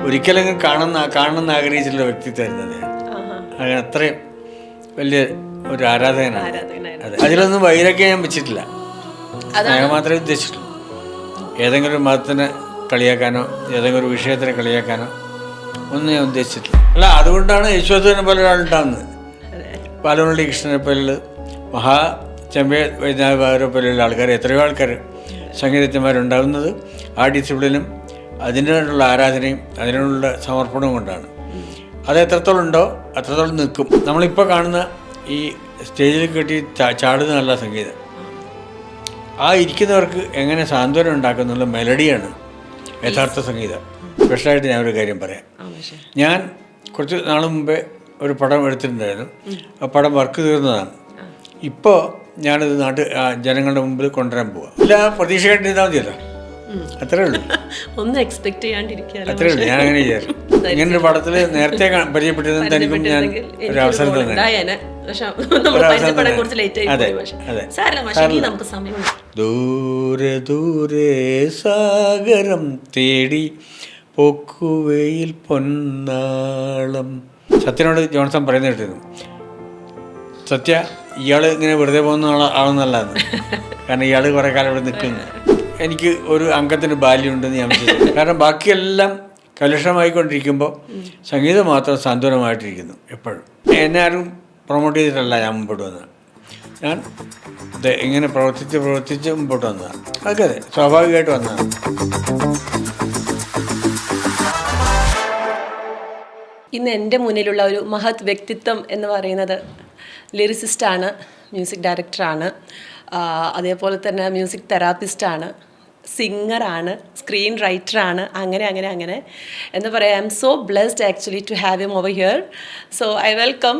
ഒരിക്കലും കാണണമെന്ന് ആഗ്രഹിച്ചിട്ടുള്ള വ്യക്തിത്വമായിരുന്നു അദ്ദേഹം. അങ്ങനെ അത്രയും വലിയ ഒരു ആരാധകനാണ്. അതെ, അതിലൊന്നും വൈരാഗ്യം ഞാൻ വെച്ചിട്ടില്ല. സ്നേഹം മാത്രമേ ഉദ്ദേശിച്ചിട്ടുള്ളൂ. ഏതെങ്കിലും ഒരു മതത്തിനെ കളിയാക്കാനോ ഏതെങ്കിലും ഒരു വിഷയത്തിനെ കളിയാക്കാനോ ഒന്നും ഞാൻ ഉദ്ദേശിച്ചിട്ടില്ല. അല്ല, അതുകൊണ്ടാണ് യേശുദാസിനെ പോലെ ഒരാളുണ്ടാകുന്നത്. പാലമുരളി കൃഷ്ണനെ പോലുള്ള ചെമ്പൈ വൈദ്യനാഥരെ പോലെയുള്ള ആൾക്കാർ, എത്രയോ ആൾക്കാർ സംഗീതജ്ഞന്മാരുണ്ടാകുന്നത് ആ ഡിസിപ്ലിനും അതിനുള്ള ആരാധനയും അതിനുള്ള സമർപ്പണവും കൊണ്ടാണ്. അത് എത്രത്തോളം ഉണ്ടോ അത്രത്തോളം നിൽക്കും. നമ്മളിപ്പോൾ കാണുന്ന ഈ സ്റ്റേജിൽ കെട്ടി ചാടുന്നതല്ല സംഗീതം. ആ ഇരിക്കുന്നവർക്ക് എങ്ങനെ സാന്ത്വനം ഉണ്ടാക്കുന്നുള്ള മെലഡിയാണ് യഥാർത്ഥ സംഗീതം. സ്പെഷ്യലായിട്ട് ഞാൻ ഒരു കാര്യം പറയാം. ഞാൻ കുറച്ച് നാൾ മുമ്പേ ഒരു പടം എടുത്തിട്ടുണ്ടായിരുന്നു. ആ പടം വർക്ക് തീർന്നതാണ്. ഇപ്പോൾ ഞാനത് ജനങ്ങളുടെ മുമ്പിൽ കൊണ്ടുവരാൻ പോവാം. ഇല്ല, പ്രതീക്ഷയായിട്ടിരുന്നാൽ മതിയല്ലോ, അത്രേ ഉള്ളൂ. ഒന്നും എക്സ്പെക്ട് ചെയ്യാണ്ടിരിക്കുക, അത്രേ ഉള്ളൂ. ഞാൻ അങ്ങനെ വിചാരിച്ചു. ഇങ്ങനൊരു പടത്തിൽ നേരത്തെ പരിചയപ്പെട്ടിരുന്ന തനിക്കും ഞാൻ ഒരു അവസരം തന്നെ. ദൂരെ ദൂരെ സാഗരം തേടി പോക്കുവയിൽ പൊന്നാളം. സത്യനോട് ജോൺസൺ പറയുന്ന കേട്ടിരുന്നു, സത്യ ഇയാൾ ഇങ്ങനെ വെറുതെ പോകുന്ന ആളെന്നല്ലാന്ന്. കാരണം ഇയാൾ കുറേ കാലം ഇവിടെ നിൽക്കുന്നു. എനിക്ക് ഒരു അംഗത്തിന് ബാല്യമുണ്ടെന്ന് ഞാൻ വിശ്വസിക്കുന്നു. കാരണം ബാക്കിയെല്ലാം കലുഷമായിക്കൊണ്ടിരിക്കുമ്പോൾ സംഗീതം മാത്രം സാന്ത്വനമായിട്ടിരിക്കുന്നു എപ്പോഴും. എന്നെ ആരും പ്രൊമോട്ട് ചെയ്തിട്ടല്ല ഞാൻ മുമ്പോട്ട് വന്നത്. ഞാൻ ഇങ്ങനെ പ്രവർത്തിച്ച് മുമ്പോട്ട് വന്നതാണ്. അതൊക്കെ അതെ, സ്വാഭാവികമായിട്ട് വന്നതാണ്. ഇന്ന് എൻ്റെ മുന്നിലുള്ള ഒരു മഹത് വ്യക്തിത്വം എന്ന് പറയുന്നത് ലിറിസിസ്റ്റാണ്, മ്യൂസിക് ഡയറക്ടറാണ്, അതേപോലെ തന്നെ മ്യൂസിക് തെറാപ്പിസ്റ്റാണ്, സിംഗറാണ്, സ്ക്രീൻ റൈറ്ററാണ്. അങ്ങനെ എന്താ പറയുക, I am so blessed actually to have him over here. So I welcome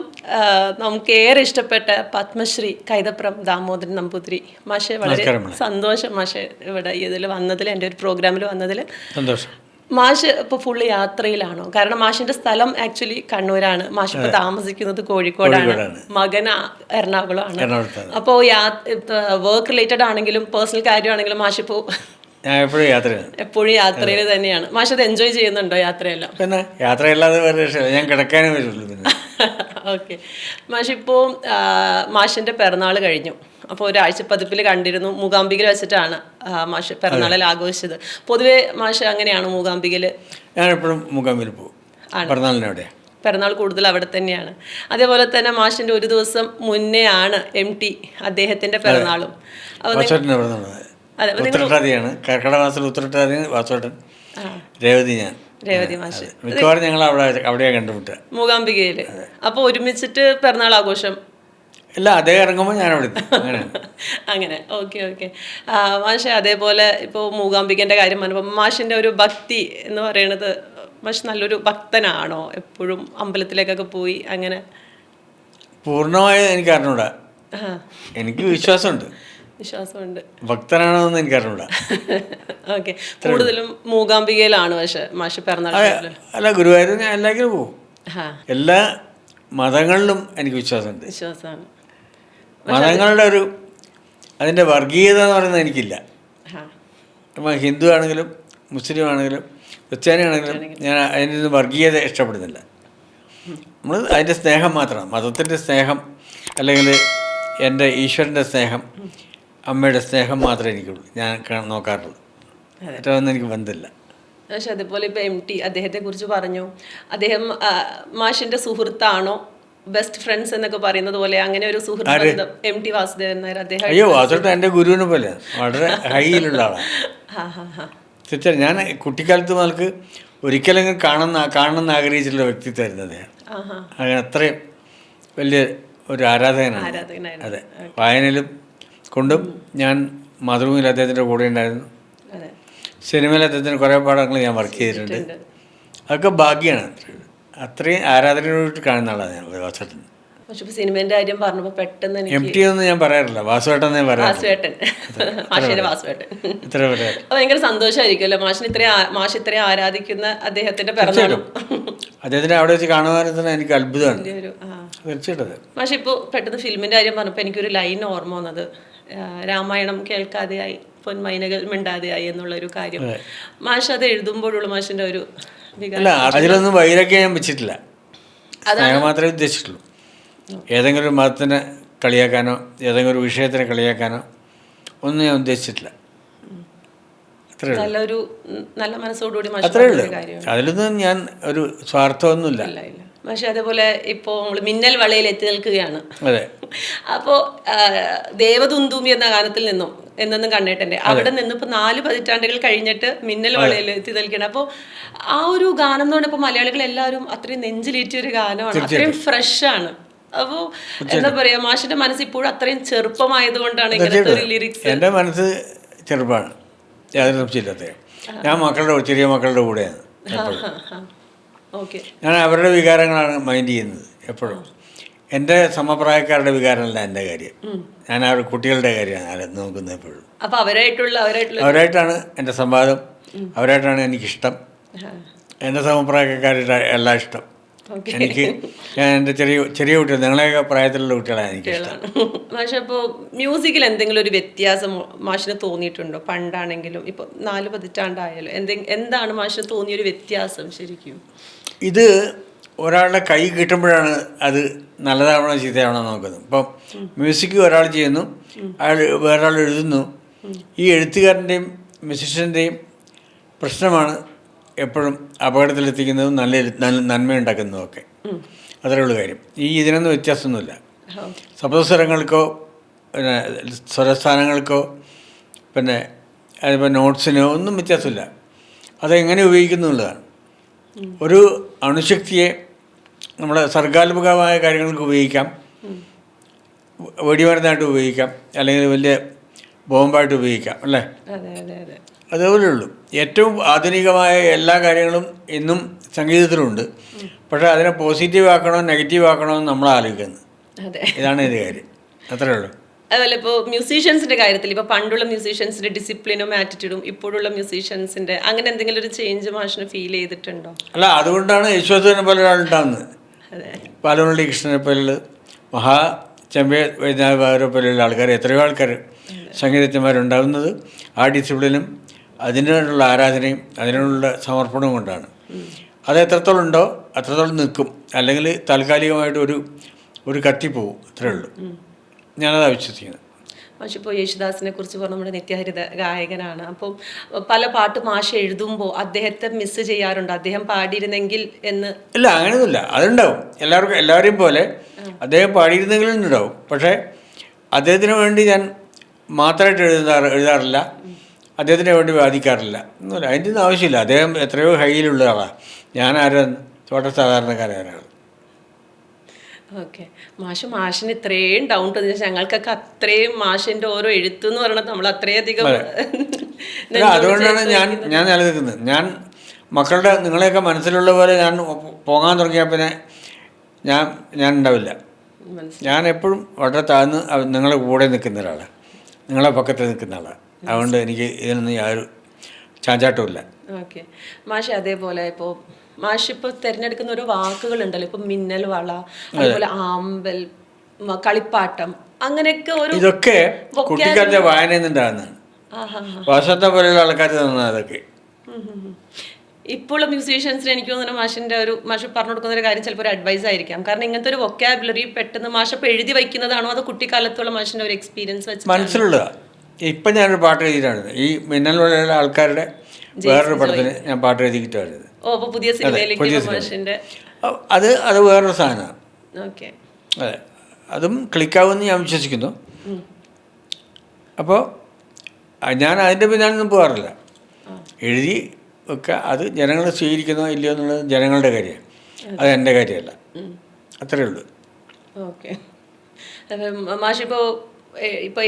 നമുക്ക് ഏറെ ഇഷ്ടപ്പെട്ട പത്മശ്രീ കൈതപ്രം ദാമോദരൻ നമ്പൂതിരി മാഷെ. വളരെ സന്തോഷം മാഷെ ഇവിടെ ഇതിൽ വന്നതിൽ, എൻ്റെ ഒരു പ്രോഗ്രാമിൽ വന്നതിൽ സന്തോഷം. മാഷ് ഇപ്പോൾ ഫുള്ള് യാത്രയിലാണോ? കാരണം മാഷിൻ്റെ സ്ഥലം ആക്ച്വലി കണ്ണൂരാണ്, മാഷ് ഇപ്പോൾ താമസിക്കുന്നത് കോഴിക്കോടാണ്, മകൻ എറണാകുളമാണ്. അപ്പോൾ വർക്ക് റിലേറ്റഡ് ആണെങ്കിലും പേഴ്സണൽ കാര്യമാണെങ്കിലും മാഷ് ഇപ്പോൾ എപ്പോഴും യാത്രയിൽ തന്നെയാണ്. മാഷ് അത് എൻജോയ് ചെയ്യുന്നുണ്ടോ യാത്രയെല്ലാം? പിന്നെ യാത്രയല്ലാതെ ഞാൻ കിടക്കാനേ വരുള്ളൂ. ഓക്കെ മാഷ്, ഇപ്പോൾ മാഷിൻ്റെ പിറന്നാൾ കഴിഞ്ഞു. അപ്പോൾ ഒരാഴ്ച പതിപ്പിൽ കണ്ടിരുന്നു, മൂകാംബികയിൽ വെച്ചിട്ടാണ് മാഷ് പിറന്നാളിൽ ആഘോഷിച്ചത്. പൊതുവേ മാഷ് അങ്ങനെയാണ് മൂകാംബികയിൽ? ഞാൻ എപ്പോഴും മൂകാംബികയിൽ പോകും. പിറന്നാൾ കൂടുതൽ അവിടെ തന്നെയാണ്. അതേപോലെ തന്നെ മാഷിൻ്റെ ഒരു ദിവസം മുന്നേ ആണ് MT അദ്ദേഹത്തിൻ്റെ പിറന്നാളും. ഉത്രട്ടാതിയാണ്, കർക്കിടക മാസത്തിൽ ഉത്രട്ടാതി വാസോട്ടൻ, രേവതി മാഷ്. മിക്കവാറും ഞങ്ങൾ അവിടെയാണ് കണ്ടുമുട്ടുക, മൂകാംബികയിൽ. അപ്പോൾ ഒരുമിച്ചിട്ട് പിറന്നാൾ ആഘോഷം ഇല്ല, അദ്ദേഹം ഇറങ്ങുമ്പോൾ ഞാൻ അവിടെ അങ്ങനെ. ഓക്കെ മാഷെ, അതേപോലെ ഇപ്പോൾ മൂകാംബികൻ്റെ കാര്യം പറഞ്ഞപ്പോൾ മാഷിൻ്റെ ഒരു ഭക്തി എന്ന് പറയുന്നത്, മാഷ് നല്ലൊരു ഭക്തനാണോ? എപ്പോഴും അമ്പലത്തിലേക്കൊക്കെ പോയി അങ്ങനെ? പൂർണ്ണമായി എനിക്ക് അറിഞ്ഞൂടാ. എനിക്ക് വിശ്വാസമുണ്ട്. ഭക്തനാണോ എന്ന് എനിക്ക് അറിഞ്ഞൂടാ. ഓക്കെ, കൂടുതലും മൂകാംബികയിലാണ് പക്ഷെ മാഷ് പിറന്നാൾ? അല്ല, ഗുരുവായൂർ ഞാൻ എല്ലാത്തിനും പോകും. എല്ലാ മതങ്ങളിലും എനിക്ക് വിശ്വാസമാണ്. മതങ്ങളുടെ അതിൻ്റെ വർഗീയത എന്ന് പറയുന്നത് എനിക്കില്ല. ഇപ്പം ഹിന്ദു ആണെങ്കിലും മുസ്ലിം ആണെങ്കിലും ക്രിസ്ത്യാനി ആണെങ്കിലും ഞാൻ അതിൻ്റെ ഒന്നും വർഗീയത ഇഷ്ടപ്പെടുന്നില്ല. നമ്മൾ അതിൻ്റെ സ്നേഹം മാത്രമാണ്, മതത്തിൻ്റെ സ്നേഹം അല്ലെങ്കിൽ എൻ്റെ ഈശ്വരൻ്റെ സ്നേഹം, അമ്മയുടെ സ്നേഹം മാത്രമേ എനിക്കുള്ളൂ, ഞാൻ നോക്കാറുള്ളൂ. മറ്റൊന്നും എനിക്ക് ബന്ധമില്ല. പക്ഷെ അതേപോലെ ഇപ്പോൾ MT അദ്ദേഹത്തെ കുറിച്ച് പറഞ്ഞു, അദ്ദേഹം മാഷിൻ്റെ സുഹൃത്താണോ, ബെസ്റ്റ് ഫ്രണ്ട്സ് എന്നൊക്കെ പറയുന്നത് പോലെ അങ്ങനെ ഒരു സുഹൃത്ത് ബന്ധം MT വാസുദേവൻ നായർ അദ്ദേഹം? അയ്യോ, വാസുദേവൻ എൻ്റെ ഗുരുവിനെ പോലെ വളരെ ഹൈയിലുള്ള ആളാണ്. തീർച്ചയായും ഞാൻ കുട്ടിക്കാലത്ത് മുതൽക്ക് ഒരിക്കലും കാണണമെന്ന് ആഗ്രഹിച്ചിട്ടുള്ള വ്യക്തിത്വമായിരുന്നു അദ്ദേഹം. അങ്ങനെ അത്രയും വലിയ ഒരു ആരാധകനാണ്. അതെ, വായനയിലും കൊണ്ടും ഞാൻ മാതൃഭൂമിയിൽ അദ്ദേഹത്തിൻ്റെ കൂടെ ഉണ്ടായിരുന്നു. സിനിമയിൽ അദ്ദേഹത്തിന് കുറേ പാഠങ്ങൾ ഞാൻ വർക്ക് ചെയ്തിട്ടുണ്ട്. അതൊക്കെ ഭാഗ്യമാണ്. അത്രയും ആരാധനയോട് കാണുന്ന ആളാണ് ഞാൻ വാസുവേട്ടൻ. സിനിമേൻ്റെ കാര്യം പറഞ്ഞപ്പോൾ പെട്ടെന്ന് MT ഒന്നും ഞാൻ പറയാറില്ല, വാസുവേട്ടൻ വാസുവേട്ടൻ. ഭയങ്കര സന്തോഷമായിരിക്കുമല്ലോ മാഷ് ഇത്രയും ആരാധിക്കുന്ന അദ്ദേഹത്തിന്റെ പിറന്നാളും. അദ്ദേഹത്തിനെ അവിടെ വെച്ച് കാണുവാനും എനിക്ക് അത്ഭുതമാണ്. തീർച്ചയായിട്ടും. മാഷ് ഇപ്പോൾ പെട്ടെന്ന് ഫിലിമിൻ്റെ കാര്യം പറഞ്ഞപ്പോൾ എനിക്കൊരു ലൈൻ ഓർമ്മ വന്നത്, രാമായണം കേൾക്കാതെയായി പൊന്മൈനകൾ മിണ്ടാതെയായി എന്നുള്ളൊരു കാര്യം. മാഷ് അത് എഴുതുമ്പോഴുള്ള മാഷിൻ്റെ ഒരു അല്ല, അതിലൊന്നും വൈരൊക്കെ ഞാൻ വെച്ചിട്ടില്ല. സ്നേഹം മാത്രമേ ഉദ്ദേശിച്ചിട്ടുള്ളൂ. ഏതെങ്കിലും ഒരു മതത്തിനെ കളിയാക്കാനോ ഏതെങ്കിലും ഒരു വിഷയത്തിനെ കളിയാക്കാനോ ഒന്നും ഞാൻ ഉദ്ദേശിച്ചിട്ടില്ല. നല്ലൊരു നല്ല മനസ്സോടുകൂടി അത്രേ ഉള്ളൂ. അതിലൊന്നും ഞാൻ ഒരു സ്വാർത്ഥമൊന്നുമില്ല. പക്ഷെ അതേപോലെ ഇപ്പോൾ നമ്മൾ മിന്നൽ വളയിൽ എത്തി നിൽക്കുകയാണ്. അതെ. അപ്പോൾ ദേവദുന്ദൂമി എന്ന ഗാനത്തിൽ നിന്നും എന്നും കണ്ടിട്ടുണ്ട്. അവിടെ നിന്ന് ഇപ്പോൾ 4 പതിറ്റാണ്ടുകൾ കഴിഞ്ഞിട്ട് മിന്നൽ വളയിൽ എത്തി നിൽക്കുകയാണ്. അപ്പോൾ ആ ഒരു ഗാനം എന്ന് പറഞ്ഞപ്പോൾ മലയാളികൾ എല്ലാവരും അത്രയും നെഞ്ചിലേറ്റിയ ഒരു ഗാനമാണ്, അത്രയും ഫ്രഷാണ്. അപ്പോൾ എന്താ പറയാ, മാഷിന്റെ മനസ്സ് ഇപ്പോഴും അത്രയും ചെറുപ്പമായതുകൊണ്ടാണ് ഇങ്ങനത്തെ ഒരു ലിറിക്സ്. എൻ്റെ മനസ്സ് ചെറുപ്പമാണ്, യാതൊരു സംശയമില്ലാത്ത. ഞാൻ ചെറിയ മക്കളുടെ കൂടെയാണ് എപ്പോഴും. ഞാൻ അവരുടെ വികാരങ്ങളാണ് മൈൻഡ് ചെയ്യുന്നത് എപ്പോഴും. എൻ്റെ സമപ്രായക്കാരുടെ വികാരമല്ല എൻ്റെ കാര്യം. ഞാൻ അവരുടെ കുട്ടികളുടെ കാര്യമാണ് നോക്കുന്നത് എപ്പോഴും. അപ്പോൾ അവരായിട്ടാണ് എൻ്റെ സംവാദം, അവരായിട്ടാണ് എനിക്കിഷ്ടം. എൻ്റെ സമപ്രായക്കാരുടെ എല്ലാം ഇഷ്ടം എനിക്ക്. ഞാൻ എൻ്റെ ചെറിയ കുട്ടികൾ, നിങ്ങളെയൊക്കെ പ്രായത്തിലുള്ള കുട്ടികളാണ് എനിക്കിഷ്ടം. മാഷ്, അപ്പോൾ മ്യൂസിക്കിൽ എന്തെങ്കിലും ഒരു വ്യത്യാസം മാഷിന് തോന്നിയിട്ടുണ്ടോ? പണ്ടാണെങ്കിലും ഇപ്പോൾ 4 പതിറ്റാണ്ടായാലും എന്താണ് മാഷിന് തോന്നിയൊരു വ്യത്യാസം ശരിക്കും? ഇത് ഒരാളുടെ കൈ കിട്ടുമ്പോഴാണ് അത് നല്ലതാവണോ ചീത്തയാവണോ നോക്കുന്നത്. ഇപ്പം മ്യൂസിക് ഒരാൾ ചെയ്യുന്നു, അയാൾ വേറൊരാൾ എഴുതുന്നു. ഈ എഴുത്തുകാരൻ്റെയും മ്യൂസിഷ്യൻ്റെയും പ്രശ്നമാണ് എപ്പോഴും അപകടത്തിലെത്തിക്കുന്നതും നന്മയുണ്ടാക്കുന്നതും ഒക്കെ. അത്രേ ഉള്ളൂ കാര്യം. ഇതിനൊന്നും വ്യത്യാസമൊന്നുമില്ല. ശബ്ദസ്വരങ്ങൾക്കോ പിന്നെ സ്വരസ്ഥാനങ്ങൾക്കോ പിന്നെ അതിപ്പോൾ നോട്ട്സിനോ ഒന്നും വ്യത്യാസമില്ല. അതെങ്ങനെ ഉപയോഗിക്കുന്നു എന്നുള്ളതാണ്. ഒരു അണുശക്തിയെ നമ്മുടെ സർഗാത്മകമായ കാര്യങ്ങൾക്ക് ഉപയോഗിക്കാം, വെടിമരുന്നായിട്ട് ഉപയോഗിക്കാം, അല്ലെങ്കിൽ വലിയ ബോംബായിട്ട് ഉപയോഗിക്കാം, അല്ലേ? അതേപോലെ ഉള്ളൂ. ഏറ്റവും ആധുനികമായ എല്ലാ കാര്യങ്ങളും ഇന്നും സംഗീതത്തിലുണ്ട്. പക്ഷേ അതിനെ പോസിറ്റീവ് ആക്കണോ നെഗറ്റീവ് ആക്കണോ എന്ന് നമ്മൾ ആലോചിക്കുന്നത്. ഇതാണ് ഇത് കാര്യം. അത്രേ ഉള്ളൂ. അതുപോലെ ഇപ്പോൾ മ്യൂസീഷ്യൻസിൻ്റെ കാര്യത്തിൽ ഇപ്പോൾ പണ്ടുള്ള മ്യൂസീഷ്യൻസിൻ്റെ ഡിസിപ്ലിനും ആറ്റിറ്റ്യൂഡും ഇപ്പോഴുള്ള മ്യൂസീഷ്യൻസിൻ്റെ അങ്ങനെ എന്തെങ്കിലും ഒരു ചേഞ്ച് മാഷിന് ഫീൽ ചെയ്തിട്ടുണ്ടോ? അല്ല, അതുകൊണ്ടാണ് യേശുദാസിനെ പോലെ ഒരാളുണ്ടാകുന്നത്. പാലമുരളി കൃഷ്ണനെ പോലുള്ള ചെമ്പൈ വൈദ്യനാഥരെ പോലെയുള്ള ആൾക്കാർ, എത്രയോ ആൾക്കാർ സംഗീതജ്ഞന്മാരുണ്ടാകുന്നത് ആ ഡിസിപ്ലിനും അതിനുള്ള ആരാധനയും അതിനുള്ള സമർപ്പണവും കൊണ്ടാണ്. അത് എത്രത്തോളം ഉണ്ടോ അത്രത്തോളം നിൽക്കും. അല്ലെങ്കിൽ താൽക്കാലികമായിട്ട് ഒരു കത്തിപ്പോവും. അത്രേ ഉള്ളൂ. ഞാനതാ വിശ്വസിക്കുന്നത്. മാഷ് ഇപ്പോൾ യേശുദാസിനെ കുറിച്ച് പറഞ്ഞ നമ്മുടെ നിത്യഹരിത ഗായകനാണ്. അപ്പം പല പാട്ട് മാഷ് എഴുതുമ്പോൾ അദ്ദേഹത്തെ മിസ് ചെയ്യാറുണ്ട്, അദ്ദേഹം പാടിയിരുന്നെങ്കിൽ എന്ന്? ഇല്ല, അങ്ങനെയൊന്നുമില്ല. അതുണ്ടാവും. എല്ലാവരെയും പോലെ അദ്ദേഹം പാടിയിരുന്നെങ്കിലും ഉണ്ടാവും. പക്ഷേ അദ്ദേഹത്തിന് വേണ്ടി ഞാൻ മാത്രമായിട്ട് എഴുതാറില്ല, അദ്ദേഹത്തിന് വേണ്ടി വാദിക്കാറില്ല ഒന്നുമില്ല. അതിൻ്റെ ഒന്നും ആവശ്യമില്ല. അദ്ദേഹം എത്രയോ ഹൈയിലുള്ള ആളാണ്. ഞാൻ വളരെ സാധാരണക്കാരാണ്. ഓക്കെ. മാഷിന് ഇത്രയും ഡൗൺ ടു ഞങ്ങൾക്കൊക്കെ അത്രയും മാഷിൻ്റെ ഓരോ എഴുത്തെന്ന് പറയണത് നമ്മൾ അത്രയധികം അതുകൊണ്ടാണ് ഞാൻ നിലനിൽക്കുന്നത്. ഞാൻ മക്കളുടെ നിങ്ങളെയൊക്കെ മനസ്സിലുള്ള പോലെ ഞാൻ പോകാൻ തുടങ്ങിയാൽ പിന്നെ ഞാൻ ഉണ്ടാവില്ല. ഞാൻ എപ്പോഴും വളരെ താഴ്ന്ന് നിങ്ങളുടെ കൂടെ നിൽക്കുന്ന ഒരാളാണ്, നിങ്ങളെ പക്കത്ത് നിൽക്കുന്ന ആളാണ്. അതുകൊണ്ട് എനിക്ക് ഇതിനൊന്നും യാതൊരു ചാഞ്ചാട്ടമില്ല. ഓക്കെ. മാഷ്, അതേപോലെ ഇപ്പോൾ മാഷിപ്പോൾ തിരഞ്ഞെടുക്കുന്ന ഓരോ വാക്കുകളുണ്ടല്ലോ, ഇപ്പം മിന്നൽ വള, അതുപോലെ ആമ്പൽ, കളിപ്പാട്ടം, അങ്ങനെയൊക്കെ ഒരു ഇതൊക്കെ കുട്ടിക്കാലത്തെ വായനയിൽ നിന്നുണ്ടാകുന്നതാണ്. വാസത്തെ പോലെയുള്ള ആൾക്കാർ തന്നത് അതൊക്കെ. ഇപ്പോഴുള്ള മ്യൂസീഷ്യൻസിന് എനിക്ക് തോന്നുന്നു മാഷ് പറഞ്ഞു കൊടുക്കുന്ന ഒരു കാര്യം ചിലപ്പോൾ ഒരു അഡ്വൈസ് ആയിരിക്കാം. കാരണം ഇങ്ങനത്തെ ഒരു വൊക്കാബുലറി പെട്ടെന്ന് മാഷപ്പോൾ എഴുതി വയ്ക്കുന്നതാണോ അതോ കുട്ടിക്കാലത്തുള്ള മാഷിൻ്റെ ഒരു എക്സ്പീരിയൻസ് വെച്ച് മനസ്സിലുള്ളതാണ്. ഇപ്പം ഞാനൊരു പാട്ട് എഴുതിയിട്ടാണ് ഈ മിന്നൽ പോലെയുള്ള ആൾക്കാരുടെ വേറൊരു പടത്തിന് ഞാൻ പാട്ട് എഴുതിയിട്ടാണ്. പുതിയ സിനിമയിലേക്ക് അത് വേറൊരു സാധനമാണ്. ഓക്കെ. അതെ, അതും ക്ലിക്കാവുമെന്ന് ഞാൻ വിശ്വസിക്കുന്നു. അപ്പോൾ ഞാൻ അതിൻ്റെ പിന്നാലൊന്നും പോകാറില്ല. എഴുതി ഒക്കെ അത് ജനങ്ങൾ സ്വീകരിക്കുന്നോ ഇല്ലയോ എന്നുള്ളത് ജനങ്ങളുടെ കാര്യമാണ്, അത് എൻ്റെ കാര്യമല്ല. അത്രയേ ഉള്ളൂ. ഓക്കെ. മാഷിപ്പോൾ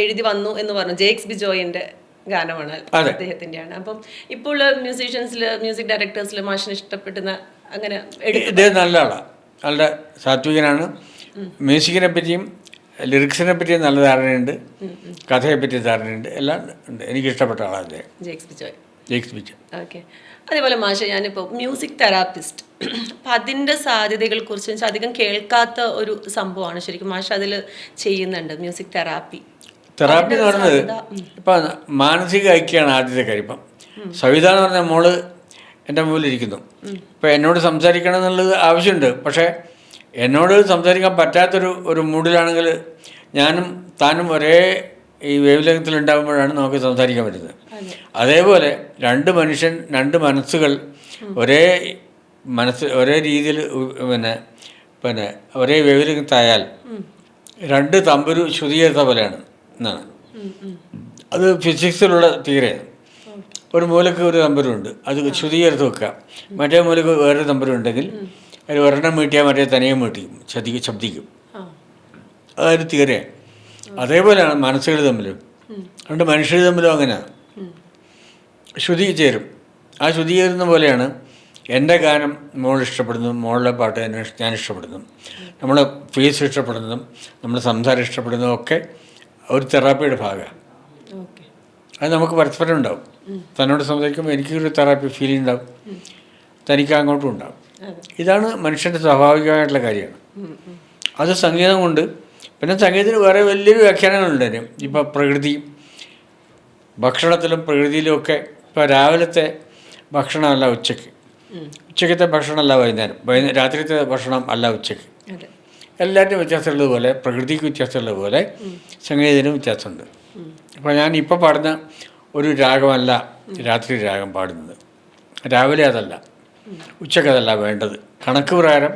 എഴുതി വന്നു എന്ന് പറഞ്ഞു, ജെയ്ക്സ് ബിജോയിൻ്റെ ഗാനമാണ്, അദ്ദേഹത്തിൻ്റെയാണ്. അപ്പം ഇപ്പോൾ മ്യൂസീഷ്യൻസിൽ മ്യൂസിക് ഡയറക്ടേഴ്സിൽ മാഷിന് ഇഷ്ടപ്പെടുന്ന അങ്ങനെ ഇദ്ദേഹം നല്ല ആളാണ്, നല്ല സാത്വികനാണ്. മ്യൂസിക്കിനെ പറ്റിയും ലിറിക്സിനെ പറ്റിയും നല്ല ധാരണയുണ്ട്, കഥയെപ്പറ്റി ധാരണയുണ്ട്, എല്ലാം ഉണ്ട്. എനിക്ക് ഇഷ്ടപ്പെട്ട ആളാണ് അദ്ദേഹം, ജെയ്ക്സ് ബിജോയ്. ഓക്കെ. അതേപോലെ മാഷ, ഞാനിപ്പോൾ മ്യൂസിക് തെറാപ്പിസ്റ്റ്, അപ്പം അതിൻ്റെ സാധ്യതകളെക്കുറിച്ച് വെച്ചാൽ അധികം കേൾക്കാത്ത ഒരു സംഭവമാണ് ശരിക്കും. മാഷ അതിൽ ചെയ്യുന്നുണ്ട് മ്യൂസിക് തെറാപ്പി എന്ന് പറയുന്നത്. ഇപ്പം മാനസിക ഐക്യമാണ് ആദ്യത്തെ കാര്യം. ഇപ്പം സവിത എന്ന് പറഞ്ഞ മോള് എൻ്റെ മുമ്പിലിരിക്കുന്നു. ഇപ്പം എന്നോട് സംസാരിക്കണം എന്നുള്ളത് ആവശ്യമുണ്ട്. പക്ഷേ എന്നോട് സംസാരിക്കാൻ പറ്റാത്തൊരു മൂഡിലാണെങ്കിൽ ഞാനും താനും ഒരേ ഈ വേവ് ലെങ്ത്തിലുണ്ടാകുമ്പോഴാണ് നമുക്ക് സംസാരിക്കാൻ പറ്റുന്നത്. അതേപോലെ രണ്ട് മനസ്സുകൾ ഒരേ രീതിയിൽ പിന്നെ ഒരേ വേവ് ലെങ്ത്തായാൽ രണ്ട് തമ്പുരു ശ്രുതിയേർത്ത പോലെയാണ് എന്നാണ്. അത് ഫിസിക്സിലുള്ള തിയറിയാണ്. ഒരു മൂലക്ക് ഒരു തമ്പുരുണ്ട്, അത് ശ്രുതിയേർത്ത് വെക്കുക. മറ്റേ മൂലക്ക് വേറൊരു തമ്പുരുണ്ടെങ്കിൽ അതിൽ ഒരെണ്ണം മീട്ടിയാൽ മറ്റേ തനിയെ മീട്ടിക്കും, ശബ്ദിക്കും. അതൊരു തിയറിയാണ്. അതേപോലെയാണ് മനസ്സുകൾ തമ്മിലും. അതുകൊണ്ട് മനുഷ്യർ തമ്മിലും അങ്ങനെയാണ്. ശ്രുതി ചേരും. ആ ശ്രുതി ചേരുന്ന പോലെയാണ് എൻ്റെ ഗാനം മോൾ ഇഷ്ടപ്പെടുന്നതും മോളുടെ പാട്ട് ഞാൻ ഇഷ്ടപ്പെടുന്നു, നമ്മളെ ഫേസ് ഇഷ്ടപ്പെടുന്നതും നമ്മുടെ സംസാരം ഇഷ്ടപ്പെടുന്നതും ഒക്കെ ഒരു തെറാപ്പിയുടെ ഭാഗമാണ്. അത് നമുക്ക് പരസ്പരം ഉണ്ടാവും. തന്നോട് സംസാരിക്കുമ്പോൾ എനിക്കൊരു തെറാപ്പി ഫീലിംഗ് ഉണ്ടാവും, തനിക്ക് അങ്ങോട്ടും ഉണ്ടാവും. ഇതാണ് മനുഷ്യൻ്റെ സ്വാഭാവികമായിട്ടുള്ള കാര്യമാണ്. അത് സംഗീതം കൊണ്ട്. പിന്നെ സംഗീതത്തിന് വേറെ വലിയൊരു വ്യാഖ്യാനങ്ങളുണ്ടായിരുന്നു. ഇപ്പോൾ പ്രകൃതി, ഭക്ഷണത്തിലും പ്രകൃതിയിലും ഒക്കെ. ഇപ്പോൾ രാവിലത്തെ ഭക്ഷണമല്ല ഉച്ചക്കത്തെ ഭക്ഷണമല്ല വൈകുന്നേരം, രാത്രിത്തെ ഭക്ഷണം അല്ല ഉച്ചയ്ക്ക്. എല്ലാറ്റിനും വ്യത്യാസമുള്ളതുപോലെ പ്രകൃതിക്ക് വ്യത്യാസമുള്ളതുപോലെ സംഗീതത്തിനും വ്യത്യാസമുണ്ട്. അപ്പോൾ ഞാൻ ഇപ്പോൾ പാടുന്ന ഒരു രാഗമല്ല രാത്രി രാഗം പാടുന്നത്. രാവിലെ അതല്ല, ഉച്ചക്കതല്ല വേണ്ടത്. കണക്ക് പ്രകാരം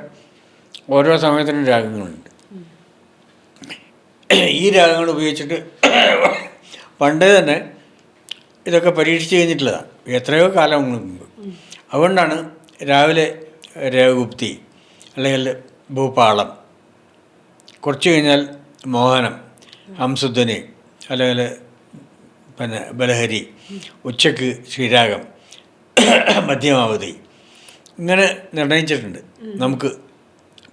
ഓരോ സമയത്തിനും രാഗങ്ങളുണ്ട്. ഈ രാഗങ്ങൾ ഉപയോഗിച്ചിട്ട് പണ്ടേ തന്നെ ഇതൊക്കെ പരീക്ഷിച്ച് കഴിഞ്ഞിട്ടുള്ളതാണ്, എത്രയോ കാലം മുമ്പ്. അതുകൊണ്ടാണ് രാവിലെ രേവഗുപ്തി അല്ലെങ്കിൽ ഭൂപാളം, കുറച്ച് കഴിഞ്ഞാൽ മോഹനം, ഹംസുധ്വനി അല്ലെങ്കിൽ ബലഹരി, ഉച്ചക്ക് ശ്രീരാഗം, മധ്യമാവധി, ഇങ്ങനെ നിർണയിച്ചിട്ടുണ്ട് നമുക്ക്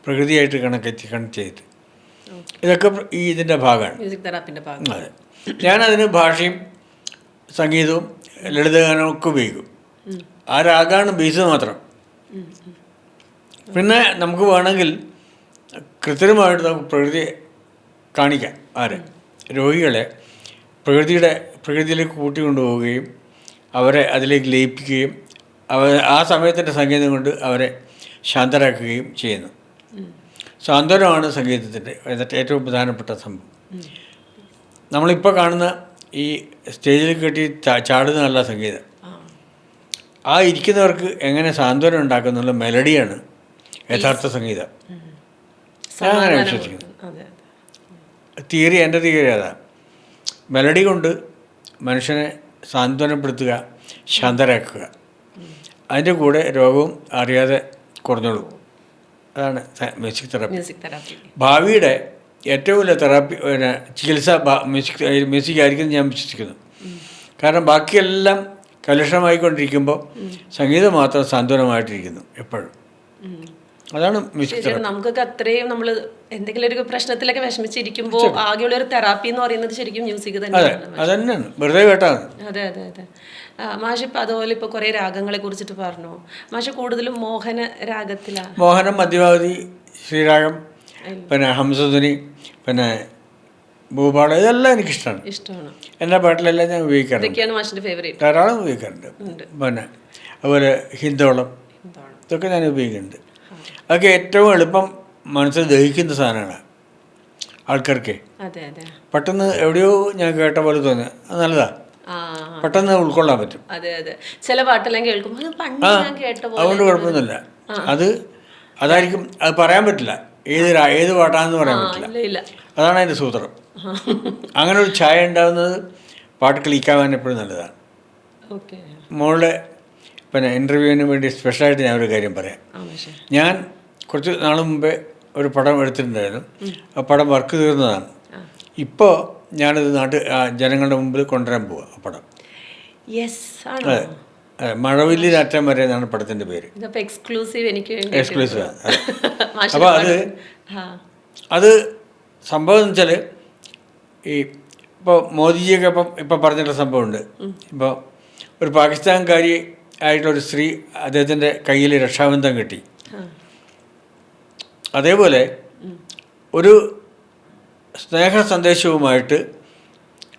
പ്രകൃതിയായിട്ട് കണക്ട് ചെയ്തിട്ട്. ഇതൊക്കെ ഇതിൻ്റെ ഭാഗമാണ്. അതെ, ഞാനതിന് ഭാഷയും സംഗീതവും ലളിതഗാനവും ഒക്കെ ഉപയോഗിക്കും. ആ രാഗമാണ് ബേസ് മാത്രം. പിന്നെ നമുക്ക് വേണമെങ്കിൽ കൃത്രിമമായിട്ട് നമുക്ക് പ്രകൃതിയെ കാണിക്കാം. രോഗികളെ പ്രകൃതിയിലേക്ക് കൂട്ടിക്കൊണ്ടുപോവുകയും അവരെ അതിലേക്ക് ലയിപ്പിക്കുകയും ആ സമയത്തിൻ്റെ സംഗീതം കൊണ്ട് അവരെ ശാന്തരാക്കുകയും ചെയ്യുന്നു. സാന്ത്വനമാണ് സംഗീതത്തിൻ്റെ ഏറ്റവും പ്രധാനപ്പെട്ട സംഭവം. നമ്മളിപ്പോൾ കാണുന്ന ഈ സ്റ്റേജിൽ കെട്ടി ചാടുന്നതല്ല സംഗീതം. ആ ഇരിക്കുന്നവർക്ക് എങ്ങനെ സാന്ത്വനം ഉണ്ടാക്കുന്നുള്ള മെലഡിയാണ് യഥാർത്ഥ സംഗീതം. ഞാൻ അങ്ങനെ വിശ്വസിക്കുന്നു. എൻ്റെ തിയറി അതാണ്. മെലഡി കൊണ്ട് മനുഷ്യനെ സാന്ത്വനപ്പെടുത്തുക, ശാന്തരാക്കുക. അതിൻ്റെ കൂടെ രോഗവും അറിയാതെ കുറഞ്ഞോളൂ. അതാണ് മ്യൂസിക് തെറാപ്പി. ഭാവിയുടെ ഏറ്റവും വലിയ തെറാപ്പി ചികിത്സ മ്യൂസിക് ആയിരിക്കും ഞാൻ വിശ്വസിക്കുന്നു. കാരണം ബാക്കിയെല്ലാം കലുഷമായിക്കൊണ്ടിരിക്കുമ്പോൾ സംഗീതം മാത്രം സാന്ത്വനമായിട്ടിരിക്കുന്നു എപ്പോഴും. അതാണ് മ്യൂസിക് തെറാപ്പി. നമുക്കൊക്കെ അത്രയും നമ്മൾ എന്തെങ്കിലും ഒരു പ്രശ്നത്തിലൊക്കെ വിഷമിച്ചിരിക്കുമ്പോൾ ആകെയുള്ള ഒരു തെറാപ്പി എന്ന് പറയുന്നത് ശരിക്കും മ്യൂസിക് തന്നെയാണ്. അതന്നെയാണ്, വെറുതെ കേട്ടാണ്. അതെ അതെ അതെ. മാഷ് ഇപ്പം അതുപോലെ ഇപ്പോൾ കുറേ രാഗങ്ങളെ കുറിച്ചിട്ട് പറഞ്ഞു. മാഷ് കൂടുതലും മോഹന രാഗത്തിലാണ്. മോഹനം, മധ്യമാവധി, ശ്രീരാഗം, പിന്നെ ഹംസധ്വനി, പിന്നെ ഭൂപാളം, ഇതെല്ലാം എനിക്കിഷ്ടമാണ്. എൻ്റെ പാട്ടിലെല്ലാം ഞാൻ ഉപയോഗിക്കാറുണ്ട്. ധാരാളം ഉപയോഗിക്കാറുണ്ട്. പിന്നെ അതുപോലെ ഹിന്ദോളം, ഇതൊക്കെ ഞാൻ ഉപയോഗിക്കുന്നുണ്ട്. അതൊക്കെ ഏറ്റവും എളുപ്പം മനസ്സിൽ ദഹിക്കുന്ന സാധനമാണ് ആൾക്കാർക്ക്. പെട്ടെന്ന് എവിടെയോ ഞാൻ കേട്ട പോലെ തോന്നുക, അത് നല്ലതാണ്, പെട്ടെന്ന് ഉൾക്കൊള്ളാൻ പറ്റും. ചില പാട്ടെല്ലാം കേൾക്കുമ്പോൾ അതുകൊണ്ട് കുഴപ്പമൊന്നുമില്ല. അതായിരിക്കും, അത് പറയാൻ പറ്റില്ല ഏത് പാട്ടാണെന്ന് പറയാൻ പറ്റില്ല. അതാണ് അതിൻ്റെ സൂത്രം. അങ്ങനെ ഒരു ഛായ ഉണ്ടാകുന്നത് പാട്ട് ക്ലിക്കാവാൻ എപ്പോഴും നല്ലതാണ്. മോളുടെ പിന്നെ ഇൻ്റർവ്യൂവിന് വേണ്ടി സ്പെഷ്യലായിട്ട് ഞാൻ ഒരു കാര്യം പറയാം. ഞാൻ കുറച്ച് നാൾ മുമ്പേ ഒരു പടം എടുത്തിട്ടുണ്ടായിരുന്നു. ആ പടം വർക്ക് തീർന്നതാണ്. ഇപ്പോൾ ഞാനത് ജനങ്ങളുടെ മുമ്പിൽ കൊണ്ടുവരാൻ പോവുക. ആ പടം അതെ, മഴവില്ലിനറ്റം വരെ എന്നാണ് പടത്തിൻ്റെ പേര്. എക്സ്ക്ലൂസീവ്. അപ്പോൾ അത് സംഭവം എന്ന് വെച്ചാൽ ഈ ഇപ്പോൾ മോദിജിയൊക്കെ ഇപ്പം പറഞ്ഞിട്ടുള്ള സംഭവമുണ്ട്. ഇപ്പോൾ ഒരു പാകിസ്ഥാൻകാരി ആയിട്ടുള്ളൊരു സ്ത്രീ അദ്ദേഹത്തിൻ്റെ കയ്യിൽ രക്ഷാബന്ധം കിട്ടി. അതേപോലെ ഒരു സ്നേഹ സന്ദേശവുമായിട്ട്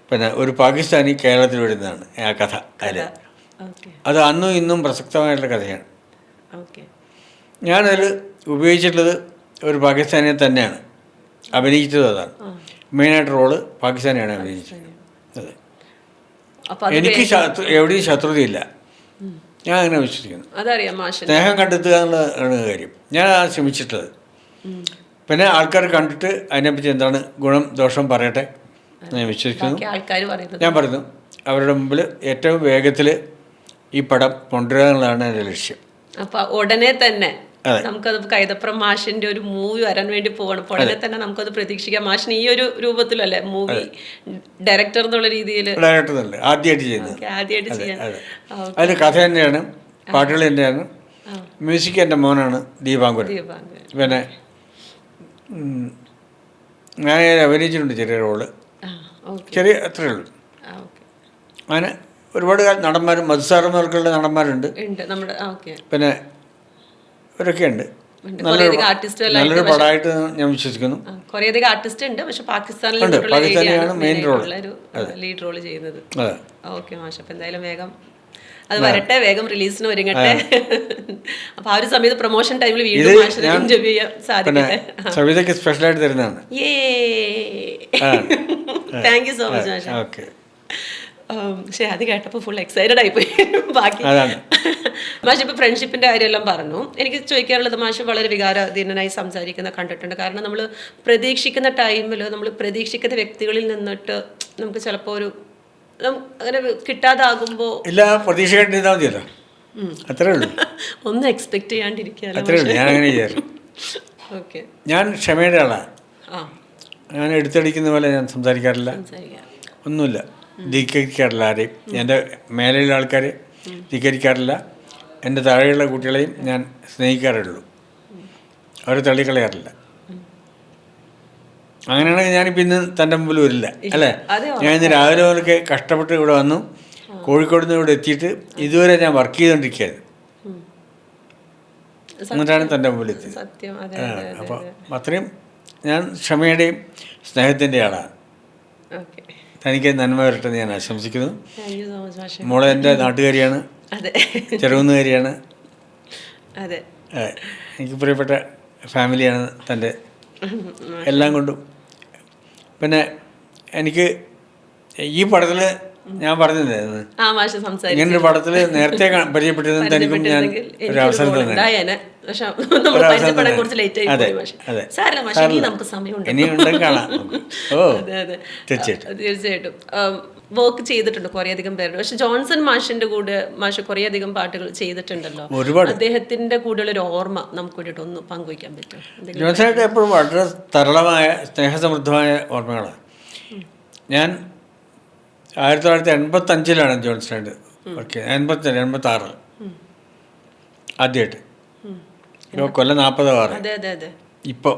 പിന്നെ ഒരു പാകിസ്ഥാനി കേരളത്തിൽ വരുന്നതാണ് ആ കഥ. അതിൽ അത് അന്നും ഇന്നും പ്രസക്തമായിട്ടുള്ള കഥയാണ്. ഓക്കെ. ഞാനതിൽ ഉപയോഗിച്ചിട്ടുള്ളത് ഒരു പാകിസ്ഥാനിയെ തന്നെയാണ്, അഭിനയിച്ചതും അതാണ്. മെയിനായിട്ട് റോള് പാകിസ്ഥാനിയാണ് അഭിനയിച്ചത്. അതെ, എനിക്ക് എവിടെയും ശത്രുതയില്ല, ഞാൻ അങ്ങനെ വിശ്വസിക്കുന്നു. സ്നേഹം കണ്ടെത്തുക എന്നുള്ളതാണ് കാര്യം, ഞാൻ ആ ശ്രമിച്ചിട്ടുള്ളത്. പിന്നെ ആൾക്കാർ കണ്ടിട്ട് അതിനെപ്പറ്റി എന്താണ് ഗുണം ദോഷം പറയട്ടെ ഞാൻ വിശ്വസിക്കുന്നു. ഞാൻ പറയുന്നു അവരുടെ മുമ്പിൽ ഏറ്റവും വേഗത്തിൽ ഈ പടം കൊണ്ടുവരിക എന്നുള്ളതാണ് എൻ്റെ ലക്ഷ്യം. അപ്പോൾ ഉടനെ തന്നെ നമുക്കത് കൈതപ്രം മാഷിന്റെ ഒരു മൂവി വരാൻ വേണ്ടി പോകണം. ഉടനെ തന്നെ നമുക്കത് പ്രതീക്ഷിക്കാം. മാഷിന് ഈ ഒരു രൂപത്തിലല്ലേ മൂവി ഡയറക്ടർ എന്നുള്ള രീതിയിൽ ആദ്യമായിട്ട് ചെയ്യാൻ. അതിൽ കഥ തന്നെയാണ്, പാട്ടുകൾ തന്നെയാണ്, മ്യൂസിക് എൻ്റെ മോനാണ് ദീപാങ്കുരൻ. പിന്നെ ഞാൻ അഭിനയിച്ചിട്ടുണ്ട് ചെറിയ റോള്, ചെറിയ അത്രയേ ഉള്ളൂ. അങ്ങനെ ഒരുപാട് നടന്മാരും മധുസാറന്മാർക്കുള്ള നടന്മാരുണ്ട്, പിന്നെ ഇവരൊക്കെ ഉണ്ട്. നല്ലൊരു പടമായിട്ട് ഞാൻ വിശ്വസിക്കുന്നു. കുറേയധികം ആർട്ടിസ്റ്റ് ഉണ്ട്, പക്ഷെ പാകിസ്ഥാനിലാണ് മെയിൻ ലീഡ് റോൾ ചെയ്യുന്നത്. ഓക്കെ മാഷ്, അപ്പം എന്തായാലും വേഗം അത് വരട്ടെ, വേഗം റിലീസിന് ഒരുങ്ങട്ടെ. അപ്പൊ ആ ഒരു സമയത്ത് പ്രൊമോഷൻ ടൈമിൽ വീണ്ടും ഇന്റർവ്യൂ ചെയ്യാൻ സാധിക്കട്ടെ. സ്പെഷ്യലായിട്ട് തരുന്നതാണ്. താങ്ക് യു സോ മച്ച് മാഷ്. പക്ഷേ അത് കേട്ടപ്പോൾ ഫുൾ എക്സൈറ്റഡ് ആയിപ്പോയി. ബാക്കി മാഷ് ഇപ്പോൾ ഫ്രണ്ട്ഷിപ്പിൻ്റെ കാര്യമെല്ലാം പറഞ്ഞു. എനിക്ക് ചോദിക്കാനുള്ളത്, മാഷ് വളരെ വികാരാധീനനായി സംസാരിക്കുന്ന കണ്ടിട്ടുണ്ട്. കാരണം നമ്മൾ പ്രതീക്ഷിക്കുന്ന ടൈമിൽ നമ്മൾ പ്രതീക്ഷിക്കുന്ന വ്യക്തികളിൽ നിന്നിട്ട് നമുക്ക് ചിലപ്പോൾ ഒരു അങ്ങനെ കിട്ടാതാകുമ്പോൾ ഇല്ല, പ്രതീക്ഷ കണ്ടിരുന്നാൽ മതിയല്ലോ, അത്രേ ഉള്ളൂ. ഒന്നും എക്സ്പെക്ട് ചെയ്യാണ്ടിരിക്കുക. അത്രേ ഉള്ളൂ. ഞാൻ അങ്ങനെ ചെയ്യാറ്. ഓക്കെ, ഞാൻ ക്ഷമയുടെ ആളാണ്. ഞാൻ എടുത്തടിക്കുന്ന പോലെ ഞാൻ സംസാരിക്കാറില്ല, ഒന്നുമില്ല, ധിക്കരിക്കാറില്ല ആരെയും. എൻ്റെ മേലെയുള്ള ആൾക്കാരെ ധിക്കരിക്കാറില്ല. എൻ്റെ താഴെയുള്ള കുട്ടികളെയും ഞാൻ സ്നേഹിക്കാറുള്ളൂ, അവരെ തള്ളിക്കളയാറില്ല. അങ്ങനെയാണെങ്കിൽ ഞാനിപ്പോൾ ഇന്ന് തൻ്റെ മുമ്പിൽ വരില്ല, അല്ലേ? ഞാൻ ഇന്ന് രാവിലെ മുതലൊക്കെ കഷ്ടപ്പെട്ട് ഇവിടെ വന്നു, കോഴിക്കോട് നിന്ന് ഇവിടെ എത്തിയിട്ട് ഇതുവരെ ഞാൻ വർക്ക് ചെയ്തുകൊണ്ടിരിക്കുകയായിരുന്നു, എന്നിട്ടാണ് തൻ്റെ മുമ്പിൽ എത്തിയത്. അപ്പോൾ അത്രയും ഞാൻ ക്ഷമയുടെയും സ്നേഹത്തിൻ്റെ ആളാണ്. തനിക്ക് നന്മ വരട്ടെ ഞാൻ ആശംസിക്കുന്നു. മോളെ എൻ്റെ നാട്ടുകാരിയാണ്, ചെറുകുന്നുകാരിയാണ്, എനിക്ക് പ്രിയപ്പെട്ട ഫാമിലിയാണ് തൻ്റെ, എല്ലാം കൊണ്ടും. പിന്നെ എനിക്ക് ഈ പടത്തിൽ ഞാൻ പറഞ്ഞില്ലായിരുന്നു, ഇങ്ങനൊരു പടത്തിൽ നേരത്തെ പരിചയപ്പെട്ടിരുന്ന തനിക്കും ഞാൻ ഒരു അവസരം തന്നെ. ഇനിയുണ്ടെങ്കിൽ കാണാം. ഓ തീർച്ചയായിട്ടും വർക്ക് ചെയ്തിട്ടുണ്ട് കുറേയധികം പേരുടെ. പക്ഷെ ജോൺസൺ മാഷിന്റെ കൂടെ മാഷ് കുറേയധികം പാട്ടുകൾ ചെയ്തിട്ടുണ്ടല്ലോ, ഒരുപാട്. അദ്ദേഹത്തിന്റെ കൂടെയുള്ള ഒരു ഓർമ്മ നമുക്ക് വേണ്ടിയിട്ട് ഒന്ന് പങ്കുവയ്ക്കാൻ പറ്റും? ജോൺസണായിട്ട് എപ്പോഴും വളരെ സരളമായ സ്നേഹസമൃദ്ധമായ ഓർമ്മകളാണ്. ഞാൻ 1985 ജോൺസണായിട്ട് വർക്ക് ചെയ്തത്, 86 ആദ്യമായിട്ട്. ഇപ്പോൾ കൊല്ലം 40 ഇപ്പോൾ.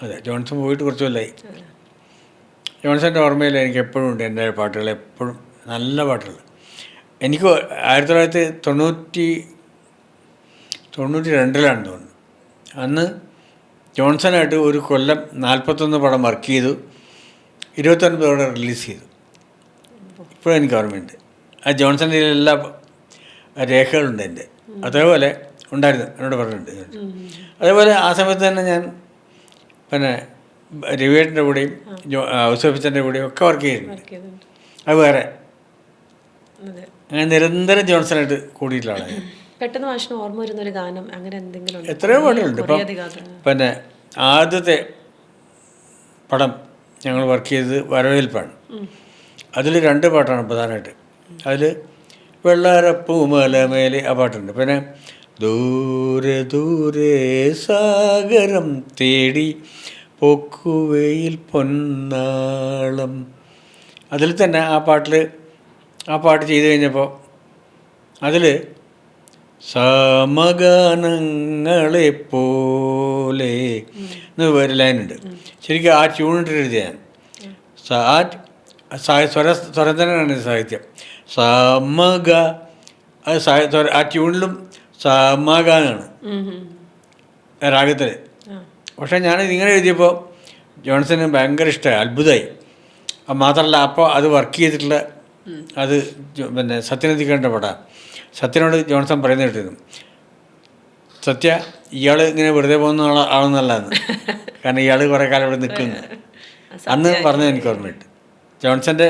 അതെ, ജോൺസൺ പോയിട്ട് കുറച്ച് കൊല്ലമായി. ജോൺസൻ്റെ ഓർമ്മയിൽ എനിക്ക് എപ്പോഴും ഉണ്ട് എൻ്റെ പാട്ടുകൾ, എപ്പോഴും നല്ല പാട്ടുകൾ. എനിക്ക് 1992 തോന്നുന്നു, അന്ന് ജോൺസണായിട്ട് ഒരു കൊല്ലം 41 പടം വർക്ക് ചെയ്തു, 29 പടം റിലീസ് ചെയ്തു. ഇപ്പോഴും എനിക്ക് ഓർമ്മയുണ്ട്. ആ ജോൺസൻ്റെ എല്ലാ രേഖകളുണ്ട് എൻ്റെ, അതേപോലെ ഉണ്ടായിരുന്നു, എന്നോട് പറഞ്ഞിട്ടുണ്ട്. അതേപോലെ ആ സമയത്ത് തന്നെ ഞാൻ പിന്നെ രവിയേട്ടൻ്റെ കൂടെയും ഔസഫിച്ചൻ്റെ കൂടെയും ഒക്കെ വർക്ക് ചെയ്യുന്നുണ്ട്. അത് വേറെ, അങ്ങനെ നിരന്തരം ജോൺസണായിട്ട് കൂടിയിട്ടുള്ള പെട്ടെന്ന് മാഷിന് ഓർമ്മ വരുന്നൊരു ഗാനം അങ്ങനെ എന്തെങ്കിലും? എത്രയോ പാട്ടുകളുണ്ട്. ഇപ്പം പിന്നെ ആദ്യത്തെ പടം ഞങ്ങൾ വർക്ക് ചെയ്തത് വരവേൽപ്പാണ്. അതിൽ 2 പാട്ടാണ് പ്രധാനമായിട്ട്. അതിൽ വെള്ളാരപ്പൂമലമേലെ ആ പാട്ടുണ്ട്. പിന്നെ ദൂരെ ദൂരെ സാഗരം തേടി പൊക്കുവയിൽ പൊന്നാളം, അതിൽ തന്നെ ആ പാട്ട് ചെയ്ത് കഴിഞ്ഞപ്പോൾ അതിൽ സമഗാനങ്ങളെ പോലെ എന്ന് ഒരു ലൈനുണ്ട്. ശരിക്കും ആ ട്യൂണിട്ട് എഴുതിയാണ്. സ്വരം തന്നെയാണ് സാഹിത്യം. സമഗ ആ ട്യൂണിലും സമഗാനാണ് രാഗത്തിൽ. പക്ഷേ ഞാനിത് ഇങ്ങനെ എഴുതിയപ്പോൾ ജോൺസന് ഭയങ്കര ഇഷ്ടമായി, അത്ഭുതമായി. മാത്രമല്ല അപ്പോൾ അത് വർക്ക് ചെയ്തിട്ടുള്ള അത് പിന്നെ സത്യനന്ദിക്കേണ്ട പടം. സത്യനോട് ജോൺസൺ പറയുന്ന കേട്ടിരുന്നു, സത്യ ഇയാൾ ഇങ്ങനെ വെറുതെ പോകുന്ന ആളെന്നല്ലാന്ന്, കാരണം ഇയാൾ കുറേ കാലം ഇവിടെ നിൽക്കുന്നു അന്ന് പറഞ്ഞത് എനിക്ക് ഓർമ്മയുണ്ട്. ജോൺസൻ്റെ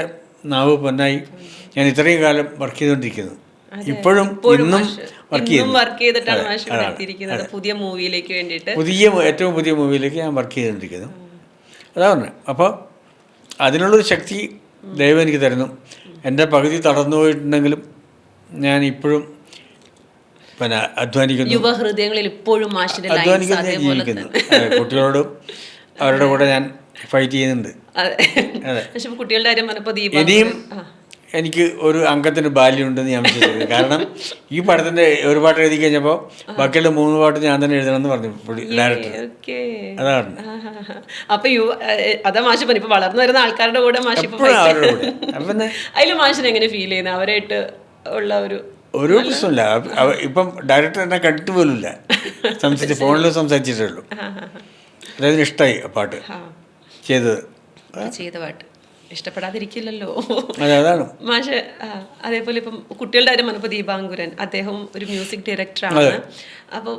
നാവ് പൊന്നായി. ഞാൻ ഇത്രയും കാലം വർക്ക് ചെയ്തുകൊണ്ടിരിക്കുന്നു, ഇപ്പോഴും ഇന്നും വർക്ക് ചെയ്തിട്ടാണ് പുതിയ മൂവിയിലേക്ക് വേണ്ടിയിട്ട്, ഏറ്റവും പുതിയ മൂവിയിലേക്ക് ഞാൻ വർക്ക് ചെയ്തുകൊണ്ടിരിക്കുന്നു. അതാ പറഞ്ഞത്. അപ്പോൾ അതിനുള്ളൊരു ശക്തി ദൈവം എനിക്ക് തരുന്നു. എൻ്റെ പകുതി തളർന്നു പോയിട്ടുണ്ടെങ്കിലും ഞാൻ ഇപ്പോഴും പിന്നെ അധ്വാനിക്കുന്നു, യുവഹൃദയങ്ങളിൽ ഇപ്പോഴും അധ്വാനിക്കുന്നു, ജീവിക്കുന്നു. കുട്ടികളോടും അവരുടെ കൂടെ ഞാൻ ഫൈറ്റ് ചെയ്യുന്നുണ്ട്. അതെ, കുട്ടികളുടെ കാര്യം പറഞ്ഞപ്പോൾ ഇനിയും എനിക്ക് ഒരു അംഗത്തിന് ബാല്യമുണ്ടെന്ന് ഞാൻ വിശ്വസിക്കുന്നു. കാരണം ഈ പടത്തിൻ്റെ ഒരു പാട്ട് എഴുതി കഴിഞ്ഞപ്പോൾ ബാക്കിയുള്ള 3 പാട്ട് ഞാൻ തന്നെ എഴുതണമെന്ന് പറഞ്ഞു ഡയറക്ടർ. അതാണ്. അപ്പൊ അതാ മാഷ് പറഞ്ഞു, ഇപ്പൊ വളർന്നു വരുന്ന ആൾക്കാരുടെ കൂടെ മാഷ് അവരുടെ കൂടെ. അപ്പം അതിൽ മാഷിന് എങ്ങനെ ഫീൽ ചെയ്യുന്നത്, അവരായിട്ട് ഉള്ള ഒരു പ്രശ്നമില്ല. ഇപ്പം ഡയറക്ടർ എന്നെ കണ്ടിട്ട് പോലുമില്ല, ഫോണിൽ സംസാരിച്ചിട്ടേ ഉള്ളൂ. അതായത് ഇഷ്ടമായി ആ പാട്ട് ചെയ്ത പാട്ട്, ഇഷ്ടപ്പെടാതിരിക്കില്ലല്ലോ. അതാണ് മാഷ്. അതേപോലെ ഇപ്പം കുട്ടികളുടെ കാര്യം പറഞ്ഞപ്പോൾ ദീപാങ്കുരൻ, അദ്ദേഹം ഒരു മ്യൂസിക് ഡയറക്ടറാണ്. അപ്പം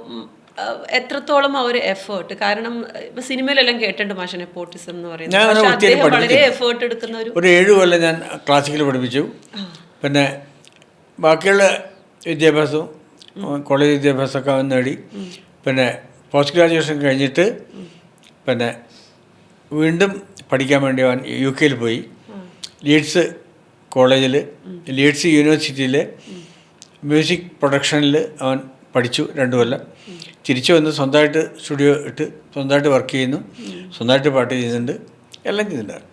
എത്രത്തോളം ആ ഒരു എഫേർട്ട്, കാരണം ഇപ്പൊ സിനിമയിലെല്ലാം കേട്ടിട്ടുണ്ട് മാഷിനെ പോട്ടിസം എന്ന് പറയുന്നത്, വളരെ എഫേർട്ട് എടുക്കുന്ന ഒരു 7 കൊല്ലം ഞാൻ ക്ലാസിക്കൽ പഠിപ്പിച്ചു. പിന്നെ ബാക്കിയുള്ള വിദ്യാഭ്യാസവും കോളേജ് വിദ്യാഭ്യാസമൊക്കെ നേടി. പിന്നെ പോസ്റ്റ് ഗ്രാജുവേഷൻ കഴിഞ്ഞിട്ട് പിന്നെ വീണ്ടും പഠിക്കാൻ വേണ്ടി അവൻ UK പോയി. ലീഡ്സ് കോളേജിൽ, ലീഡ്സ് യൂണിവേഴ്സിറ്റിയിൽ മ്യൂസിക് പ്രൊഡക്ഷനിൽ അവൻ പഠിച്ചു 2 കൊല്ലം. തിരിച്ചു വന്ന് സ്വന്തമായിട്ട് സ്റ്റുഡിയോ ഇട്ട് സ്വന്തമായിട്ട് വർക്ക് ചെയ്യുന്നു, സ്വന്തമായിട്ട് പാട്ട് ചെയ്യുന്നുണ്ട്, എല്ലാം ചെയ്യുന്നുണ്ട്.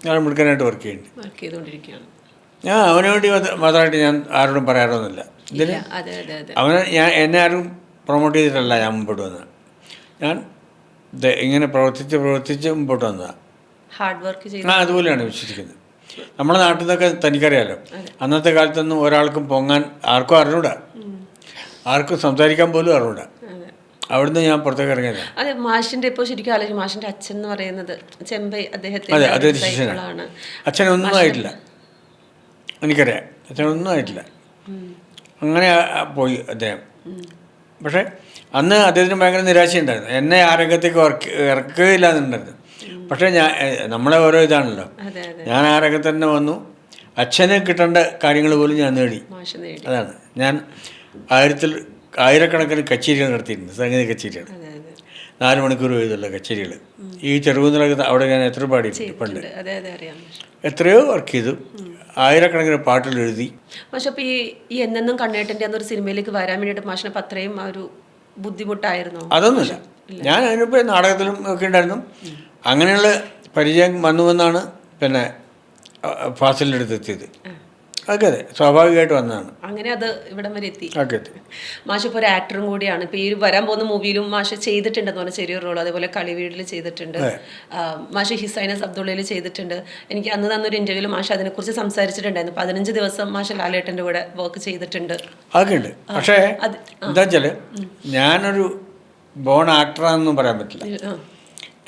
ഞാൻ മിടുക്കാനായിട്ട് വർക്ക് ചെയ്യുന്നുണ്ട്. ഞാൻ അവന് വേണ്ടി മാത്രമായിട്ട് ഞാൻ ആരോടും പറയാറൊന്നുമില്ല. ഇതിന് എന്നെ ആരും പ്രൊമോട്ട് ചെയ്തിട്ടല്ല ഞാൻ മുമ്പോട്ട് വന്നത്. ഞാൻ ഇങ്ങനെ പ്രവർത്തിച്ച് മുമ്പോട്ട് വന്നതാണ്. ഹാർഡ് വർക്ക് അതുപോലെയാണ് വിശ്വസിക്കുന്നത്. നമ്മുടെ നാട്ടിൽ നിന്നൊക്കെ തനിക്കറിയാലോ, അന്നത്തെ കാലത്തൊന്നും ഒരാൾക്കും പൊങ്ങാൻ ആർക്കും അറിഞ്ഞൂടാ, ആർക്കും സംസാരിക്കാൻ പോലും അറിഞ്ഞൂടാ. അവിടുന്ന് ഞാൻ പുറത്തേക്ക് ഇറങ്ങിയത്. അതെ, മാഷിന്റെ ഇപ്പോൾ ശരിക്കും ആലോചിക്കും, മാഷിന്റെ അച്ഛൻ എന്ന് പറയുന്നത് ചെമ്പൈ, അതെ, അതൊരു ശിഷ്യനാണ്. അച്ഛനൊന്നും ആയിട്ടില്ല, എനിക്കറിയാം, അച്ഛനൊന്നും ആയിട്ടില്ല. അങ്ങനെ പോയി അദ്ദേഹം. പക്ഷേ അന്ന് അദ്ദേഹത്തിന് ഭയങ്കര നിരാശയുണ്ടായിരുന്നു. എന്നെ ആ രംഗത്തേക്ക് ഇറക്കുകയില്ല എന്നുണ്ടായിരുന്നു. പക്ഷേ നമ്മളെ ഓരോ ഇതാണല്ലോ, ഞാൻ ആ രംഗത്ത് തന്നെ വന്നു. അച്ഛന് കിട്ടേണ്ട കാര്യങ്ങൾ പോലും ഞാൻ നേടി. അതാണ്, ഞാൻ ആയിരക്കണക്കിന് കച്ചേരികൾ നടത്തിയിട്ടുണ്ട്, സംഗീത കച്ചേരികൾ, 4 മണിക്കൂർ എഴുതുള്ള കച്ചേരികൾ. ഈ ചെറുകുന്നിലൊക്കെ അവിടെ ഞാൻ എത്ര പാടിയിട്ടുണ്ട് പണ്ട്, എത്രയോ വർക്ക് ചെയ്തു, ആയിരക്കണക്കിന് പാട്ടുകൾ എഴുതി. പക്ഷെ അപ്പോൾ ഈ എന്നെന്നും കണ്ണേട്ടൻ്റെ അന്നൊരു സിനിമയിലേക്ക് വരാൻ വേണ്ടിയിട്ട് മാഷിന് അത്രയും ഒരു ബുദ്ധിമുട്ടായിരുന്നു? അതൊന്നുമില്ല, ഞാൻ അതിനിപ്പോൾ നാടകത്തിലും ഒക്കെ ഉണ്ടായിരുന്നു. അങ്ങനെയുള്ള പരിചയം വന്നുവെന്നാണ് പിന്നെ ഫാസിലിൻ്റെ അടുത്ത് എത്തിയത്. അതൊക്കെ അതെ, സ്വാഭാവികമായിട്ട് വന്നതാണ്. അങ്ങനെ അത് ഇവിടം വരെ എത്തി. ഓക്കെ, മാഷ് ഇപ്പോൾ ഒരു ആക്ടറും കൂടിയാണ്. ഇപ്പോൾ ഈ വരാൻ പോകുന്ന മൂവിയിലും മാഷ് ചെയ്തിട്ടുണ്ടെന്ന് പറഞ്ഞാൽ ചെറിയൊരു റോൾ, അതേപോലെ കളിവീടിൽ ചെയ്തിട്ടുണ്ട്, മാഷ് ഹിസൈനസ് അബ്ദുള്ളയിൽ ചെയ്തിട്ടുണ്ട്. എനിക്ക് അന്ന് തന്നൊരു ഇൻ്റർവ്യൂവിൽ മാഷ് അതിനെക്കുറിച്ച് സംസാരിച്ചിട്ടുണ്ടായിരുന്നു. 15 ദിവസം മാഷ് ലാലേട്ടൻ്റെ കൂടെ വർക്ക് ചെയ്തിട്ടുണ്ട്. അതൊക്കെ ഉണ്ട്. പക്ഷേ എന്താ വെച്ചാൽ ഞാനൊരു ബോൺ ആക്ടറാണെന്നും പറയാൻ പറ്റില്ല.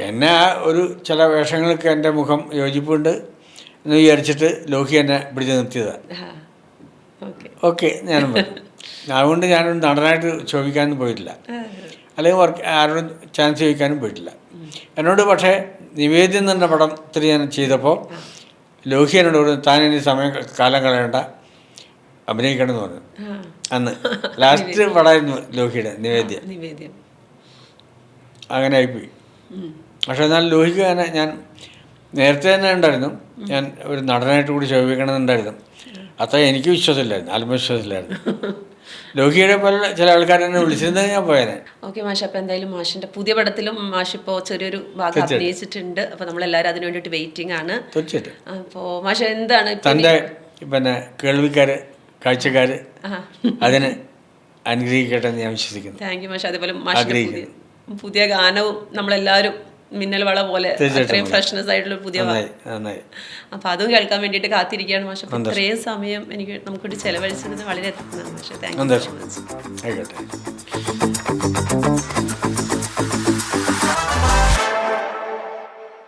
എന്നെ ഒരു ചില വേഷങ്ങൾക്ക് എൻ്റെ മുഖം യോജിപ്പുണ്ട് എന്ന് വിചാരിച്ചിട്ട് ലോഹി എന്നെ പിടിച്ച് നിർത്തിയതാണ്. ഓക്കെ, ഞാനും പറഞ്ഞു. അതുകൊണ്ട് ഞാനൊരു നടനായിട്ട് ചോദിക്കാനും പോയിട്ടില്ല, അല്ലെങ്കിൽ ആരോടും ചാൻസ് ചോദിക്കാനും പോയിട്ടില്ല. എന്നോട് പക്ഷേ നിവേദ്യം എന്ന പടത്തിൽ ഞാൻ ചെയ്തപ്പോൾ ലോഹി എന്നോട് പറഞ്ഞു, താൻ ഇനി കാലം കളയണ്ട, അഭിനയിക്കണം എന്ന് പറഞ്ഞു. അന്ന് ലാസ്റ്റ് പടമായിരുന്നു ലോഹിയുടെ നിവേദ്യം. അങ്ങനെ ആയിപ്പോയി. പക്ഷെ എന്നാൽ ലോഹിക്ക് തന്നെ ഞാൻ നേരത്തെ തന്നെ ഉണ്ടായിരുന്നു, ഞാൻ ഒരു നടനായിട്ട് കൂടി ശോഭിക്കണമെന്നുണ്ടായിരുന്നു. അത്ര എനിക്ക് വിശ്വാസമില്ലായിരുന്നു, ആത്മവിശ്വാസമില്ലായിരുന്നു. ലോഹിയുടെ പോലെ ചില ആൾക്കാർ എന്നെ വിളിച്ചിരുന്നത് ഞാൻ പോയേനെ. ഓക്കെ മാഷ്, അപ്പോൾ എന്തായാലും മാഷിൻ്റെ പുതിയ പടത്തിലും മാഷ് ഇപ്പോൾ ചെറിയൊരു ഭാഗം അഭിനയിച്ചിട്ടുണ്ട്. അപ്പോൾ നമ്മളെല്ലാവരും അതിന് വേണ്ടിയിട്ട് വെയിറ്റിംഗ് ആണ്. തീർച്ചയായിട്ടും. അപ്പോൾ മാഷ് എന്താണ് തൻ്റെ പിന്നെ കേൾവിക്കാർ, കാഴ്ചക്കാർ അതിന് അനുഗ്രഹിക്കട്ടെ എന്ന് ഞാൻ വിശ്വസിക്കുന്നു. താങ്ക് യു മാഷ്. അതേപോലെ മാഷ് പുതിയ ഗാനവും നമ്മളെല്ലാവരും മിന്നൽ വള പോലെ അത്രയും ഫ്രഷ്നെസ് ആയിട്ടുള്ള പുതിയ, അപ്പോൾ അതും കേൾക്കാൻ വേണ്ടിയിട്ട് കാത്തിരിക്കുകയാണ് മാഷ്. അപ്പോൾ ഇത്രയും സമയം നമുക്ക് വേണ്ടി ചെലവഴിച്ചത് വളരെ എത്തുന്നതാണ് മാഷ്. Thank you. ആയിക്കോട്ടെ.